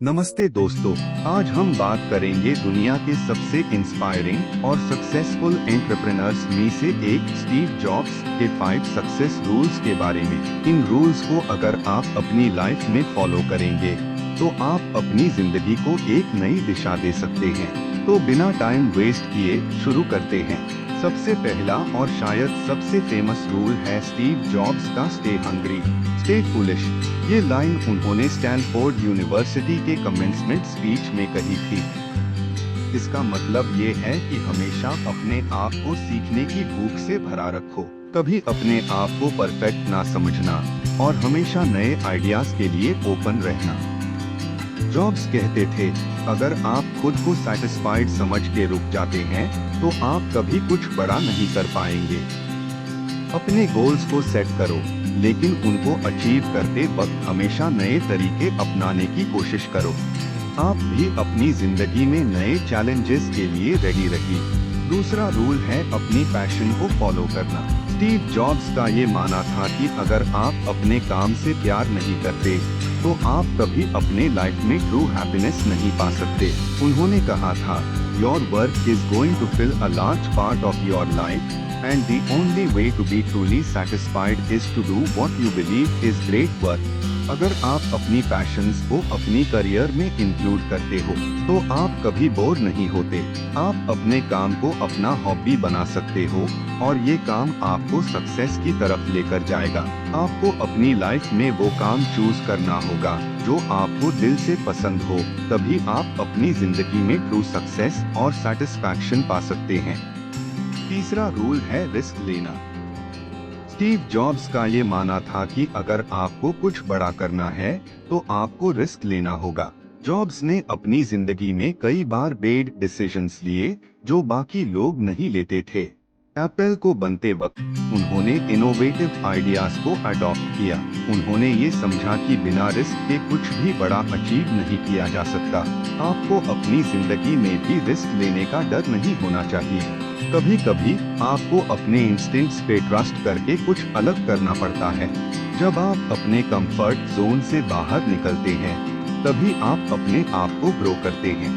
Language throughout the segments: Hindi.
नमस्ते दोस्तों, आज हम बात करेंगे दुनिया के सबसे इंस्पायरिंग और सक्सेसफुल एंटरप्रेन्योर्स में से एक स्टीव जॉब्स के 5 सक्सेस रूल्स के बारे में। इन रूल्स को अगर आप अपनी लाइफ में फॉलो करेंगे तो आप अपनी जिंदगी को एक नई दिशा दे सकते हैं। तो बिना टाइम वेस्ट किए शुरू करते हैं। सबसे पहला और शायद सबसे फेमस रूल है स्टीव जॉब्स का स्टे हंग्री, स्टे फूलिश। ये लाइन उन्होंने स्टैनफोर्ड यूनिवर्सिटी के कमेंसमेंट स्पीच में कही थी। इसका मतलब ये है कि हमेशा अपने आप को सीखने की भूख से भरा रखो, कभी अपने आप को परफेक्ट ना समझना और हमेशा नए आइडियाज के लिए ओपन रहना। जॉब्स कहते थे, अगर आप खुद को सैटिस्फाइड समझ के रुक जाते हैं तो आप कभी कुछ बड़ा नहीं कर पाएंगे। अपने गोल्स को सेट करो, लेकिन उनको अचीव करते वक्त हमेशा नए तरीके अपनाने की कोशिश करो। आप भी अपनी जिंदगी में नए चैलेंजेस के लिए रेडी रहिए। दूसरा रूल है अपनी पैशन को फॉलो करना। स्टीव जॉब्स का ये मानना था कि अगर आप अपने काम से प्यार नहीं करते तो आप कभी अपने लाइफ में ट्रू हैप्पीनेस नहीं पा सकते। उन्होंने कहा था, your work is going to fill a large part of your life and the only way to be truly satisfied is to do what you believe is great work। अगर आप अपनी पैशंस को अपनी करियर में इंक्लूड करते हो तो आप कभी बोर नहीं होते। आप अपने काम को अपना हॉबी बना सकते हो और ये काम आपको सक्सेस की तरफ लेकर जाएगा। आपको अपनी लाइफ में वो काम चूज करना होगा जो आपको दिल से पसंद हो, तभी आप अपनी जिंदगी में ट्रू सक्सेस और सेटिस्फैक्शन पा सकते हैं। तीसरा रूल है रिस्क लेना। स्टीव जॉब्स का ये मानना था कि अगर आपको कुछ बड़ा करना है तो आपको रिस्क लेना होगा। जॉब्स ने अपनी जिंदगी में कई बार बेड डिसीजंस लिए जो बाकी लोग नहीं लेते थे। एप्पल को बनते वक्त उन्होंने इनोवेटिव आइडियाज को अडॉप्ट किया। उन्होंने ये समझा कि बिना रिस्क के कुछ भी बड़ा अचीव नहीं किया जा सकता। आपको अपनी जिंदगी में भी रिस्क लेने का डर नहीं होना चाहिए। कभी कभी आपको अपने इंस्टिंक्ट्स पे ट्रस्ट करके कुछ अलग करना पड़ता है। जब आप अपने कंफर्ट जोन से बाहर निकलते हैं तभी आप अपने आप को ग्रो करते हैं।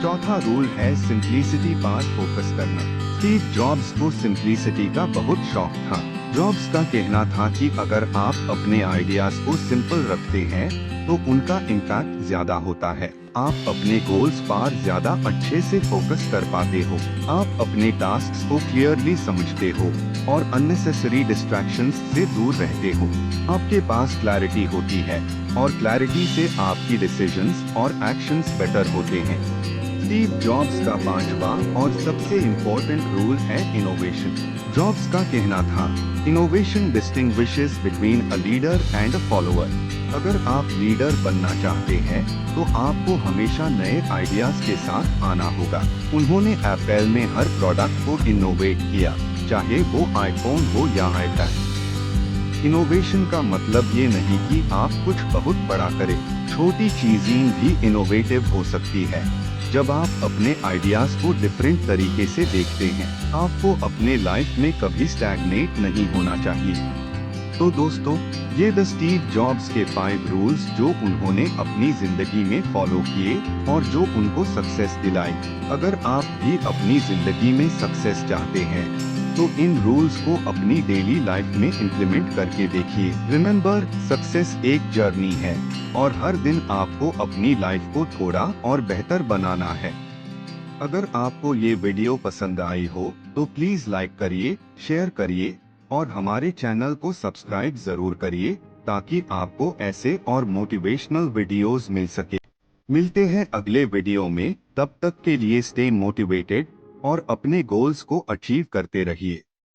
चौथा रूल है सिंप्लिसिटी पर फोकस करना। स्टीव जॉब्स को सिंप्लिसिटी का बहुत शौक था। जॉब्स का कहना था कि अगर आप अपने आइडियाज को सिंपल रखते हैं तो उनका इम्पैक्ट ज्यादा होता है। आप अपने गोल्स पर ज्यादा अच्छे से फोकस कर पाते हो। आप अपने टास्क्स को क्लियरली समझते हो और अननेसेसरी डिस्ट्रैक्शंस से दूर रहते हो। आपके पास क्लैरिटी होती है और क्लैरिटी से आपकी डिसीजंस और एक्शंस बेटर होते हैं। स्टीव जॉब्स का पांचवा और सबसे इम्पोर्टेंट रूल है इनोवेशन। जॉब्स का कहना था, innovation distinguishes between a leader and a follower. अगर आप लीडर बनना चाहते हैं तो आपको हमेशा नए आइडियाज के साथ आना होगा। उन्होंने एप्पल में हर प्रोडक्ट को इनोवेट किया, चाहे वो आईफोन हो या आईपैड। इनोवेशन का मतलब ये नहीं कि आप कुछ बहुत बड़ा करें, छोटी चीजें भी इनोवेटिव हो सकती है। जब आप अपने आइडियाज को डिफरेंट तरीके से देखते हैं, आपको अपने लाइफ में कभी स्टैग्नेट नहीं होना चाहिए। तो दोस्तों, ये द स्टीव जॉब्स के 5 रूल्स जो उन्होंने अपनी जिंदगी में फॉलो किए और जो उनको सक्सेस दिलाई। अगर आप भी अपनी जिंदगी में सक्सेस चाहते हैं तो इन रूल्स को अपनी डेली लाइफ में इम्प्लीमेंट करके देखिए। रिमेम्बर, सक्सेस एक जर्नी है और हर दिन आपको अपनी लाइफ को थोड़ा और बेहतर बनाना है। अगर आपको ये वीडियो पसंद आई हो तो प्लीज लाइक करिए, शेयर करिए और हमारे चैनल को सब्सक्राइब जरूर करिए ताकि आपको ऐसे और मोटिवेशनल वीडियोस मिल सके। मिलते हैं अगले वीडियो में, तब तक के लिए स्टे मोटिवेटेड और अपने गोल्स को अचीव करते रहिए।